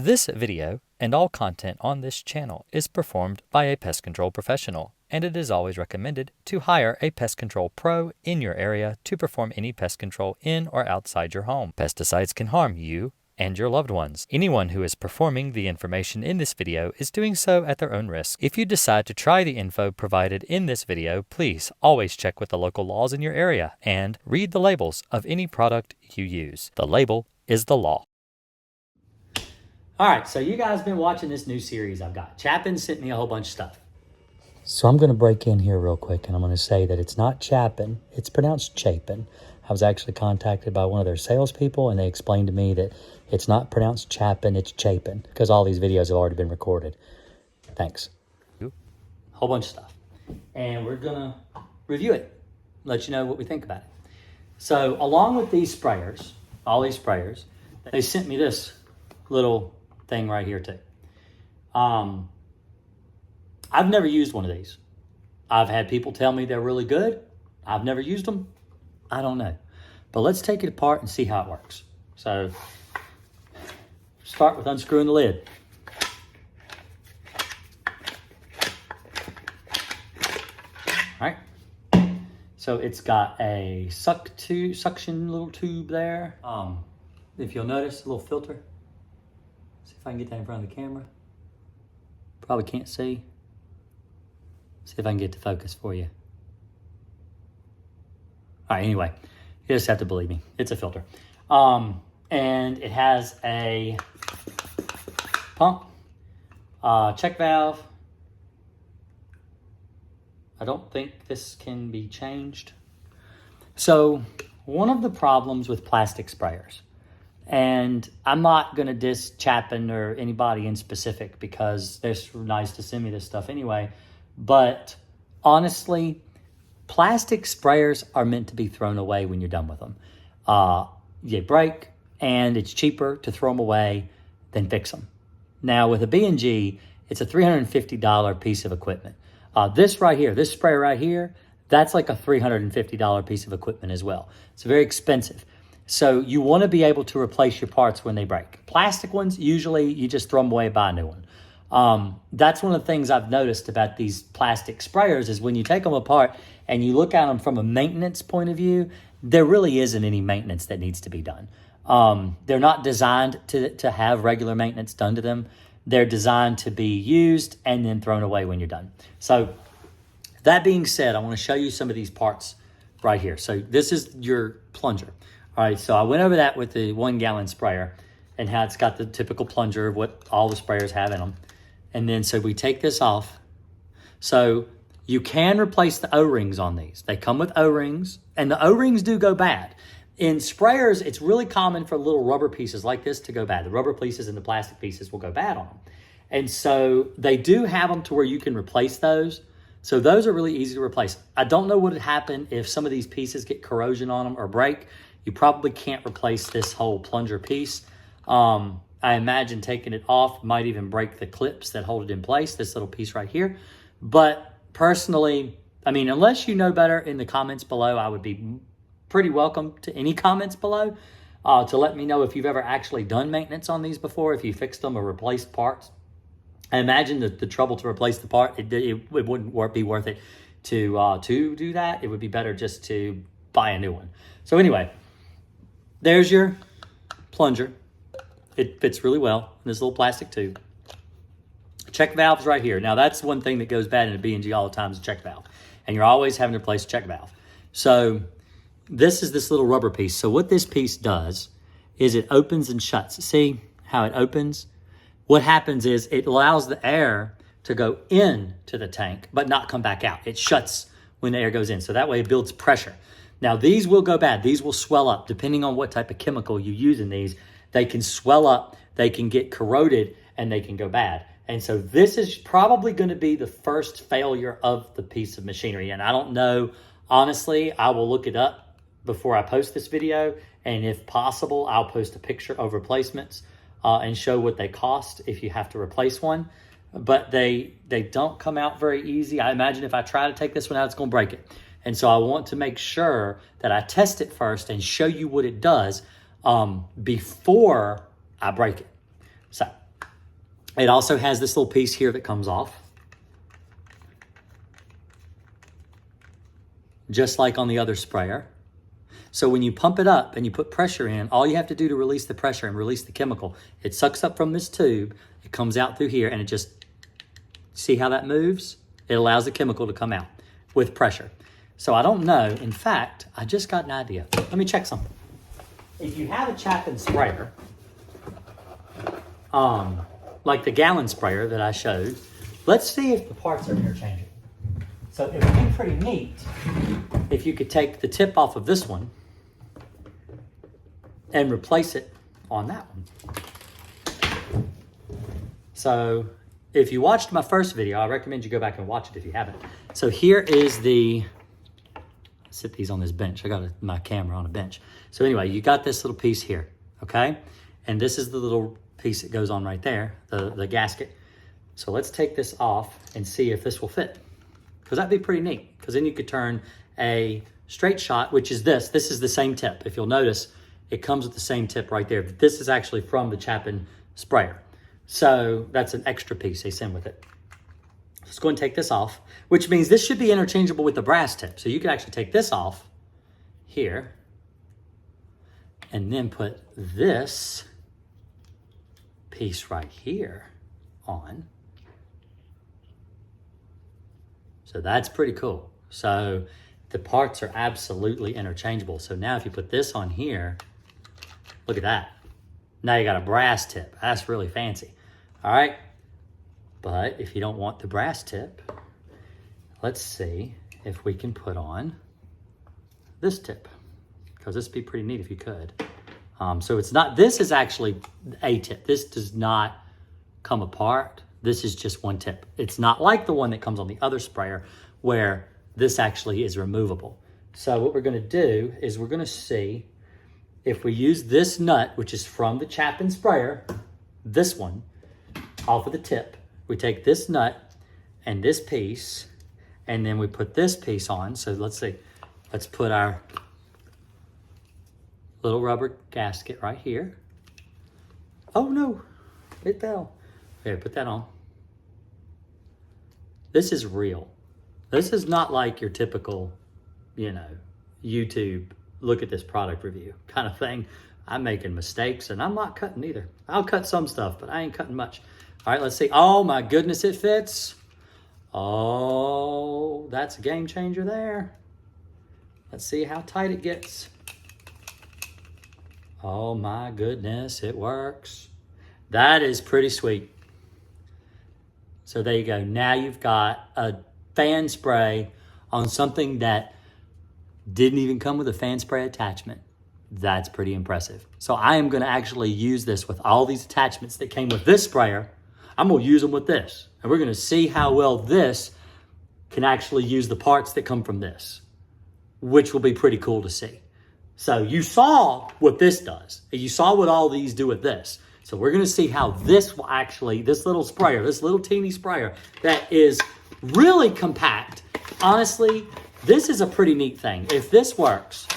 This video and all content on this channel is performed by a pest control professional, and it is always recommended to hire a pest control pro in your area to perform any pest control in or outside your home. Pesticides can harm you and your loved ones. Anyone who is performing the information in this video is doing so at their own risk. If you decide to try the info provided in this video, please always check with the local laws in your area and read the labels of any product you use. The label is the law. All right, so you guys been watching this new series I've got. Chapin sent me a whole bunch of stuff. So I'm going to break in here real quick, and I'm going to say that it's not Chapin. It's pronounced Chapin. I was actually contacted by one of their salespeople, and they explained to me that it's not pronounced Chapin, it's Chapin, because all these videos have already been recorded. Thanks. Whole bunch of stuff. And we're going to review it, let you know what we think about it. So along with these sprayers, all these sprayers, they sent me this little thing right here too. I've never used one of these. I've had people tell me they're really good. I've never used them. I don't know. But let's take it apart and see how it works. So start with unscrewing the lid. All right. So it's got a suction little tube there. If you'll notice, a little filter. See if I can get that in front of the camera. Probably can't see. See if I can get to focus for you. All right, anyway, you just have to believe me. It's a filter. And it has a pump, check valve. I don't think this can be changed. So one of the problems with plastic sprayers, and I'm not going to diss Chapin or anybody in specific because they're nice to send me this stuff anyway. But honestly, plastic sprayers are meant to be thrown away when you're done with them. You break, and it's cheaper to throw them away than fix them. Now with a B&G, it's a $350 piece of equipment. This right here, this sprayer right here, that's like a $350 piece of equipment as well. It's very expensive. So you want to be able to replace your parts when they break. Plastic ones, usually you just throw them away and buy a new one. That's one of the things I've noticed about these plastic sprayers is when you take them apart and you look at them from a maintenance point of view, there really isn't any maintenance that needs to be done. They're not designed to have regular maintenance done to them. They're designed to be used and then thrown away when you're done. So that being said, I want to show you some of these parts right here. So this is your plunger. All right, so I went over that with the 1 gallon sprayer and how it's got the typical plunger of what all the sprayers have in them. And then so we take this off. So you can replace the O-rings on these. They come with O-rings, and the O-rings do go bad. In sprayers, it's really common for little rubber pieces like this to go bad. The rubber pieces and the plastic pieces will go bad on them. And so they do have them to where you can replace those. So those are really easy to replace. I don't know what would happen if some of these pieces get corrosion on them or break. You probably can't replace this whole plunger piece. I imagine taking it off might even break the clips that hold it in place, this little piece right here. But personally, I mean, unless you know better in the comments below, I would be pretty welcome to any comments below to let me know if you've ever actually done maintenance on these before, if you fixed them or replaced parts. I imagine that the trouble to replace the part, it wouldn't be worth it to do that. It would be better just to buy a new one. So anyway, there's your plunger. It fits really well in this little plastic tube. Check valves right here. Now that's one thing that goes bad in a B&G all the time is a check valve. And you're always having to replace a check valve. So this is this little rubber piece. So what this piece does is it opens and shuts. See how it opens? What happens is it allows the air to go into the tank, but not come back out. It shuts when the air goes in. So that way it builds pressure. Now these will go bad. These will swell up depending on what type of chemical you use in these. They can swell up, they can get corroded, and they can go bad. And so this is probably going to be the first failure of the piece of machinery. And I don't know, honestly, I will look it up before I post this video. And if possible, I'll post a picture of replacements and show what they cost if you have to replace one. But they don't come out very easy. I imagine if I try to take this one out, it's going to break it. And so I want to make sure that I test it first and show you what it does before I break it. So It also has this little piece here that comes off. Just like on the other sprayer. So when you pump it up and you put pressure in, all you have to do to release the pressure and release the chemical, it sucks up from this tube, it comes out through here, and it just, see how that moves? It allows the chemical to come out with pressure. So I don't know. In fact, I just got an idea. Let me check something. If you have a Chapin sprayer, like the gallon sprayer that I showed, let's see if the parts are interchangeable. So it would be pretty neat if you could take the tip off of this one and replace it on that one. So if you watched my first video, I recommend you go back and watch it if you haven't. So here is the, sit these on this bench. I got my camera on a bench. So anyway, you got this little piece here, okay? And this is the little piece that goes on right there, the gasket. So let's take this off and see if this will fit. Because that'd be pretty neat. Because then you could turn a straight shot, which is this. This is the same tip. If you'll notice, it comes with the same tip right there. This is actually from the Chapin sprayer. So that's an extra piece they send with it. Let's go and take this off, which means this should be interchangeable with the brass tip. So you could actually take this off here and then put this piece right here on. So that's pretty cool. So the parts are absolutely interchangeable. So now if you put this on here, look at that. Now you got a brass tip. That's really fancy. All right. But if you don't want the brass tip, let's see if we can put on this tip, because this would be pretty neat if you could. So it's not, this is actually a tip. This does not come apart. This is just one tip. It's not like the one that comes on the other sprayer where this actually is removable. So what we're gonna do is we're gonna see if we use this nut, which is from the Chapin sprayer, this one, off of the tip, we take this nut and this piece, and then we put this piece on. So let's see, let's put our little rubber gasket right here. Oh no, it fell. Here, put that on. This is real. This is not like your typical, YouTube, look at this product review kind of thing. I'm making mistakes and I'm not cutting either. I'll cut some stuff, but I ain't cutting much. All right, let's see. Oh my goodness, it fits. Oh, that's a game changer there. Let's see how tight it gets. Oh my goodness, it works. That is pretty sweet. So there you go. Now you've got a fan spray on something that didn't even come with a fan spray attachment. That's pretty impressive. So I am going to actually use this with all these attachments that came with this sprayer. I'm going to use them with this. And we're going to see how well this can actually use the parts that come from this, which will be pretty cool to see. So you saw what this does. You saw what all these do with this. So we're going to see how this will actually, this little sprayer, this little teeny sprayer that is really compact. Honestly, this is a pretty neat thing. If this works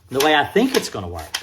the way I think it's going to work,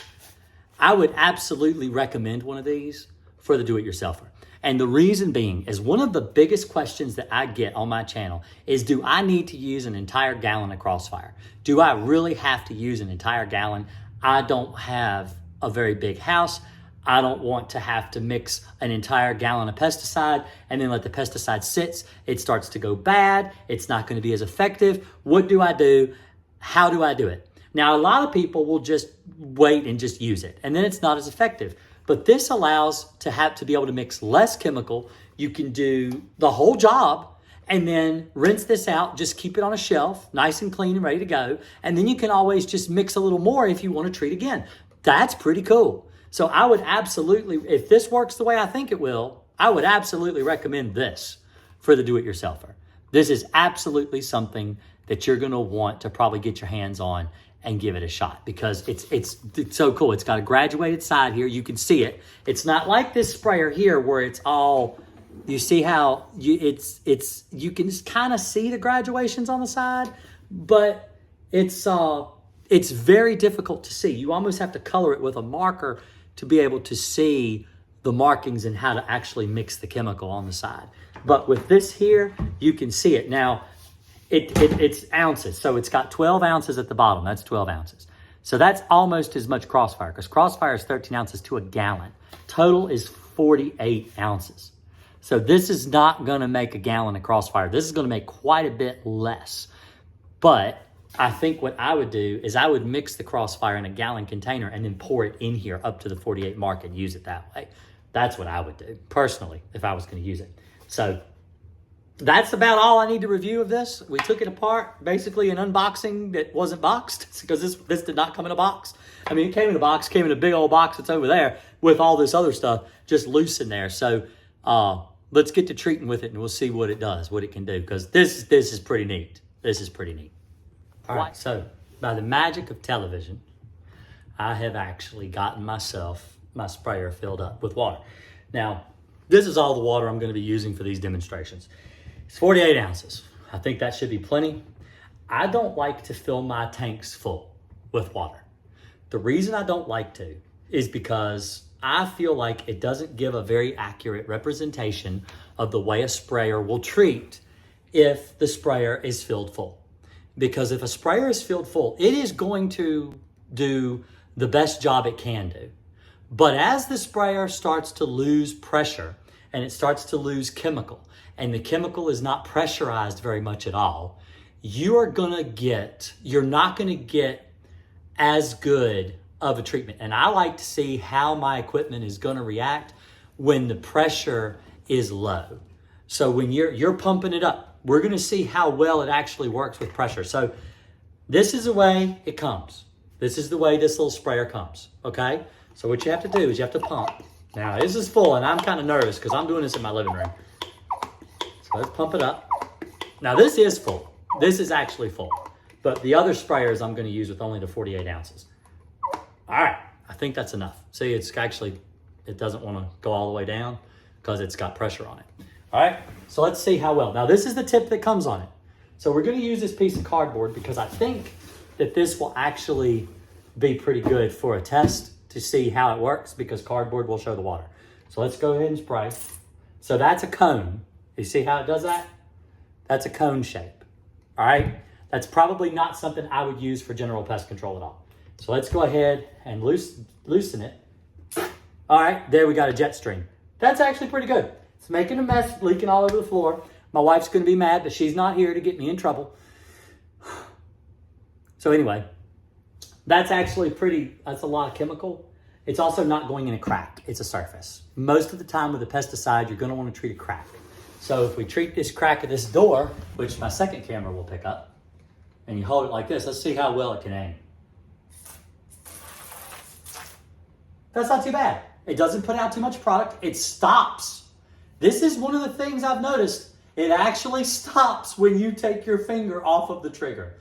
I would absolutely recommend one of these for the do-it-yourselfer. And the reason being is one of the biggest questions that I get on my channel is, do I need to use an entire gallon of Crossfire? Do I really have to use an entire gallon? I don't have a very big house. I don't want to have to mix an entire gallon of pesticide and then let the pesticide sit. It starts to go bad. It's not going to be as effective. What do I do? How do I do it? Now, a lot of people will just wait and just use it, and then it's not as effective. But this allows to be able to mix less chemical. You can do the whole job and then rinse this out. Just keep it on a shelf, nice and clean and ready to go. And then you can always just mix a little more if you want to treat again. That's pretty cool. So I would absolutely, if this works the way I think it will, I would absolutely recommend this for the do-it-yourselfer. This is absolutely something that you're going to want to probably get your hands on and give it a shot, because it's so cool. It's got a graduated side here. You can see it. It's not like this sprayer here where it's all, you see how you can kind of see the graduations on the side, but it's very difficult to see. You almost have to color it with a marker to be able to see the markings and how to actually mix the chemical on the side. But with this here, you can see it. Now, it's ounces. So it's got 12 ounces at the bottom. That's 12 ounces. So that's almost as much Crossfire, because Crossfire is 13 ounces to a gallon. Total is 48 ounces. So this is not going to make a gallon of Crossfire. This is going to make quite a bit less. But I think what I would do is I would mix the Crossfire in a gallon container and then pour it in here up to the 48 mark and use it that way. That's what I would do personally if I was going to use it. So that's about all I need to review of this. We took it apart, basically an unboxing that wasn't boxed, because this did not come in a box. I mean, it came in a box, came in a big old box that's over there with all this other stuff just loose in there. So let's get to treating with it and we'll see what it does, what it can do, because this is pretty neat. This is pretty neat. All right, so by the magic of television, I have actually gotten myself my sprayer filled up with water. Now, this is all the water I'm going to be using for these demonstrations. It's 48 ounces. I think that should be plenty. I don't like to fill my tanks full with water. The reason I don't like to is because I feel like it doesn't give a very accurate representation of the way a sprayer will treat if the sprayer is filled full. Because if a sprayer is filled full, it is going to do the best job it can do. But as the sprayer starts to lose pressure and it starts to lose chemical, and the chemical is not pressurized very much at all, you're not gonna get as good of a treatment. And I like to see how my equipment is gonna react when the pressure is low. So when you're pumping it up, we're gonna see how well it actually works with pressure. So this is the way it comes. This is the way this little sprayer comes, okay? So what you have to do is you have to pump. Now this is full and I'm kind of nervous because I'm doing this in my living room. So let's pump it up. Now this is full. This is actually full. But the other sprayers I'm gonna use with only the 48 ounces. All right, I think that's enough. See, it doesn't wanna go all the way down because it's got pressure on it. All right, so let's see how well. Now this is the tip that comes on it. So we're gonna use this piece of cardboard because I think that this will actually be pretty good for a test to see how it works, because cardboard will show the water. So let's go ahead and spray. So that's a cone. You see how it does that? That's a cone shape, all right? That's probably not something I would use for general pest control at all. So let's go ahead and loosen it. All right, there we got a jet stream. That's actually pretty good. It's making a mess, leaking all over the floor. My wife's gonna be mad, but she's not here to get me in trouble. So anyway, that's actually that's a lot of chemical. It's also not going in a crack, it's a surface. Most of the time with a pesticide, you're gonna wanna treat a crack. So if we treat this crack of this door, which my second camera will pick up, and you hold it like this, let's see how well it can aim. That's not too bad. It doesn't put out too much product, it stops. This is one of the things I've noticed. It actually stops when you take your finger off of the trigger.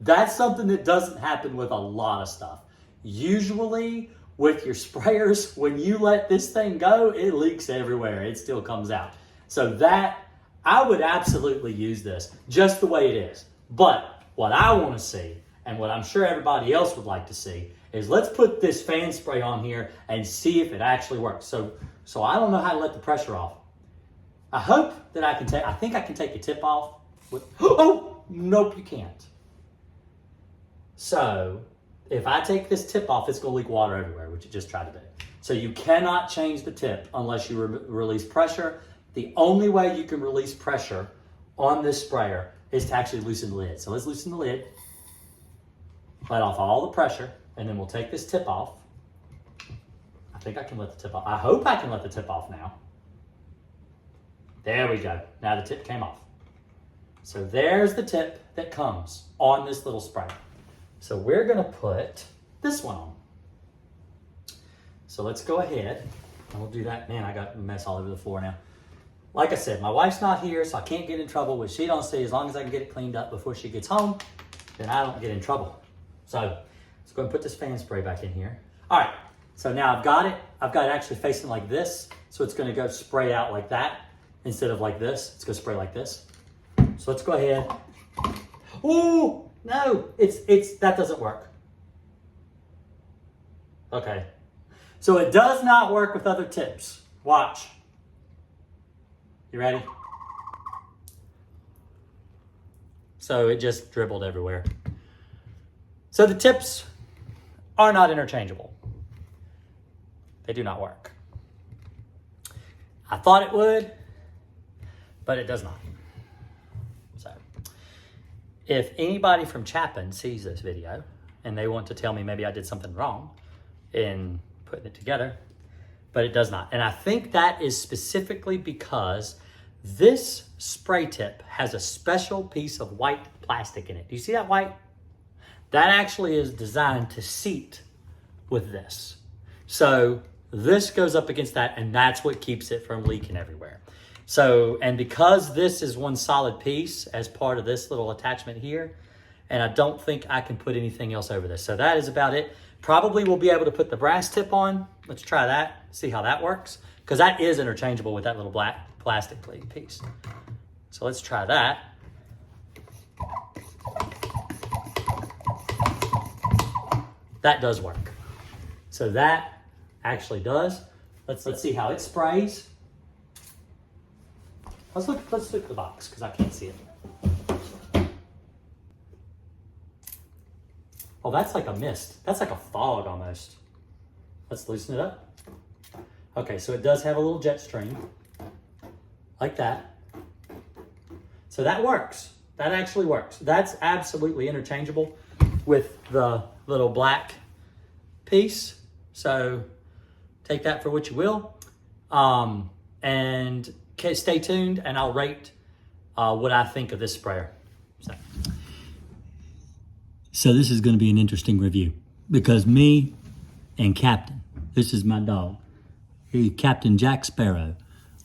That's something that doesn't happen with a lot of stuff. Usually with your sprayers, when you let this thing go, it leaks everywhere. It still comes out. So I would absolutely use this just the way it is. But what I want to see, and what I'm sure everybody else would like to see, is let's put this fan spray on here and see if it actually works. So I don't know how to let the pressure off. I hope that I think I can take the tip off. Oh, nope, you can't. So if I take this tip off, it's gonna leak water everywhere, which you just tried to do. So you cannot change the tip unless you release pressure. The only way you can release pressure on this sprayer is to actually loosen the lid. So let's loosen the lid, let off all the pressure, and then we'll take this tip off. I think I can let the tip off. I hope I can let the tip off now. There we go. Now the tip came off. So there's the tip that comes on this little sprayer. So we're gonna put this one on. So let's go ahead and we'll do that. Man, I got a mess all over the floor now. Like I said, my wife's not here, so I can't get in trouble, which she don't see. As long as I can get it cleaned up before she gets home, then I don't get in trouble. So let's go and put this fan spray back in here. All right, so now I've got it actually facing like this. So it's gonna go spray out like that instead of like this. It's gonna spray like this. So let's go ahead. Oh, no, that doesn't work. Okay, so it does not work with other tips. Watch. You ready? So it just dribbled everywhere. So the tips are not interchangeable. They do not work. I thought it would, but it does not. So if anybody from Chapin sees this video and they want to tell me maybe I did something wrong in putting it together, but it does not. And I think that is specifically because this spray tip has a special piece of white plastic in it. Do you see that white? That actually is designed to seat with this. So this goes up against that, and that's what keeps it from leaking everywhere. So, and because this is one solid piece as part of this little attachment here, and I don't think I can put anything else over this. So that is about it. Probably we'll be able to put the brass tip on. Let's try that, see how that works. Because that is interchangeable with that little black plastic piece. So let's try that. That does work. So that actually does. Let's see how it sprays. Let's look at the box because I can't see it. Oh, that's like a mist. That's like a fog almost. Let's loosen it up. Okay, so it does have a little jet stream like that. So that works. That actually works. That's absolutely interchangeable with the little black piece. So take that for what you will. And stay tuned and I'll rate what I think of this sprayer. So this is going to be an interesting review because me and Captain, this is my dog, Captain Jack Sparrow,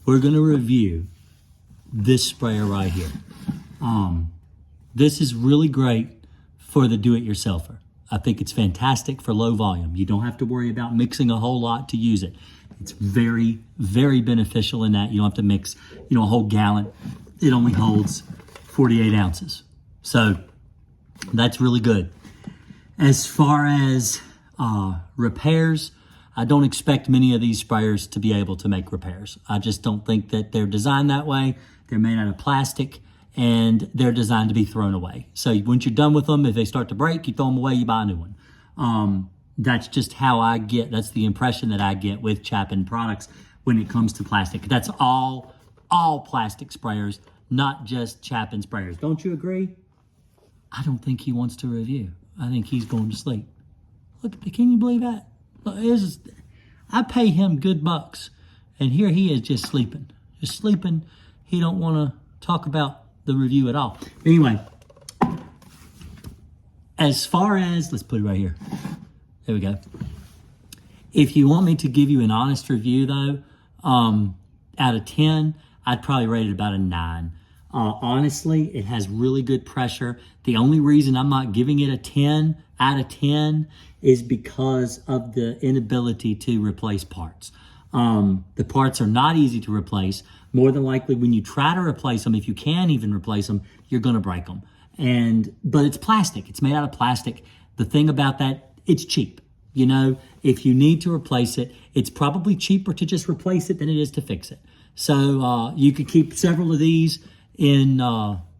we're going to review this sprayer right here. This is really great for the do-it-yourselfer. I think it's fantastic for low volume. You don't have to worry about mixing a whole lot to use it. It's very, very beneficial in that you don't have to mix, a whole gallon. It only holds 48 ounces. So that's really good. As far as repairs, I don't expect many of these sprayers to be able to make repairs. I just don't think that they're designed that way. They're made out of plastic and they're designed to be thrown away. So once you're done with them, if they start to break, you throw them away, you buy a new one. That's just how I get, that's the impression that I get with Chapin products when it comes to plastic. That's all plastic sprayers, not just Chapin sprayers. Don't you agree? I don't think he wants to review. I think he's going to sleep. Look, can you believe that? I pay him good bucks, and here he is just sleeping. Just sleeping. He don't want to talk about the review at all. Anyway, as far as, let's put it right here. There we go. If you want me to give you an honest review, though, out of 10, I'd probably rate it about a 9. Honestly, it has really good pressure. The only reason I'm not giving it a 10 out of 10 is because of the inability to replace parts. The parts are not easy to replace. More than likely, when you try to replace them, if you can even replace them, you're going to break them. But it's plastic. It's made out of plastic. The thing about that, it's cheap. If you need to replace it, it's probably cheaper to just replace it than it is to fix it. So you could keep several of these in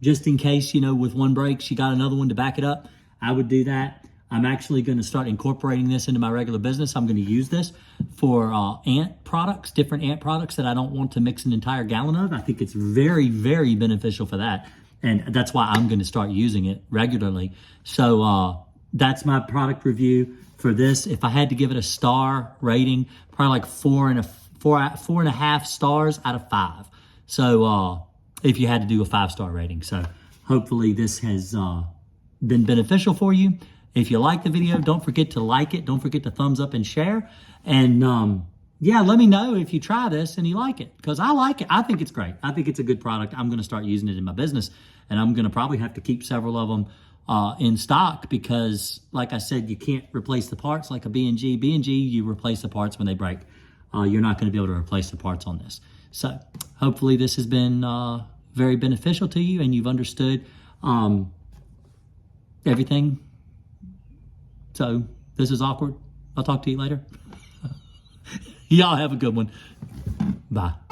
just in case, with one breaks, you got another one to back it up. I would do that. I'm actually going to start incorporating this into my regular business. I'm going to use this for different ant products that I don't want to mix an entire gallon of. I think it's very, very beneficial for that. And that's why I'm going to start using it regularly. So that's my product review for this. If I had to give it a star rating, probably like 4.5 stars out of 5. So if you had to do a 5-star rating. So hopefully this has been beneficial for you. If you like the video, don't forget to like it. Don't forget to thumbs up and share. And let me know if you try this and you like it, because I like it. I think it's great. I think it's a good product. I'm going to start using it in my business, and I'm going to probably have to keep several of them in stock because, like I said, you can't replace the parts like a B&G. B&G, you replace the parts when they break. You're not going to be able to replace the parts on this. So hopefully this has been very beneficial to you and you've understood everything. So this is awkward. I'll talk to you later. Y'all have a good one. Bye.